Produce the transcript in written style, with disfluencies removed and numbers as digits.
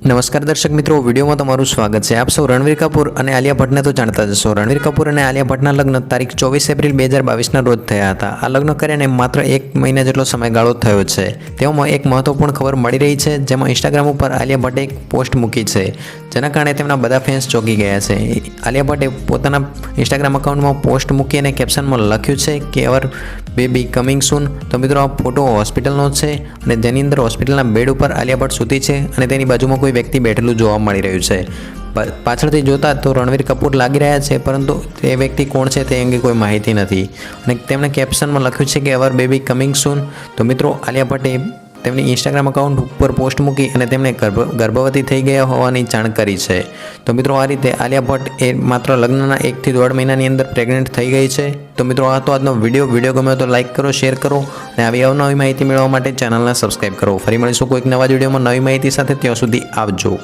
नमस्कार दर्शक मित्रों, वीडियो में तमारुं स्वागत है। आप सौ रणवीर कपूर और आलिया भट्ट ने तो जानता ज छो। रणवीर कपूर और आलिया भट्टना लग्न तारीख 24 एप्रिल 2022 रोज थया हता। आ लग्न करीने मात्र एक महीना जेटलो समयगाळो थयो छे। तेमां एक महत्वपूर्ण खबर मळी रही है, जेमां इंस्टाग्राम पर आलिया भट्टे एक पोस्ट मूकी है, जेना कारणे तेमना बधा फैंस चौंकी गया है। आलिया भट्टे पोताना इंस्टाग्राम अकाउंट में पोस्ट मूकी अने कैप्शन में लख्युं छे कि अवर बेबी कमिंग सून। तो मित्रों, आ फोटो हॉस्पिટલનો છે અને જેની અંદર હોસ્પિટલના બેડ ઉપર આલિયા ભટ્ટ સૂતી છે અને તેની બાજુમાં કોઈ વ્યક્તિ બેઠેલું જોવા મળી રહ્યું છે। પાછળથી જોતા તો રણવીર કપૂર લાગી રહ્યા છે, પરંતુ તે વ્યક્તિ કોણ છે તે અંગે કોઈ માહિતી નથી અને તેમણે કેપ્શનમાં લખ્યું છે કે અવર બેબી કમિંગ સૂન। તો મિત્રો, આલિયા ભટ્ટે તેમની इंस्टाग्राम अकाउंट पर पोस्ट मूकी और तेमणे गर्भवती थई गया होवानी जाण करी है। तो मित्रों, आ रीते आलिया भट्ट ए मात्र लग्नना 1 થી 1.5 महीनानी अंदर प्रेग्नेंट थई गई है। तो मित्रों, आ तो आजनो वीडियो गमे तो लाइक करो, शेर करो और आवी अवनवी माहिती मेळववा माटे चेनलने सब्सक्राइब करो। फरी मळीशुं कोईक नवा विडियोमां नवी माहिती साथे। त्यां सुधी आवजो।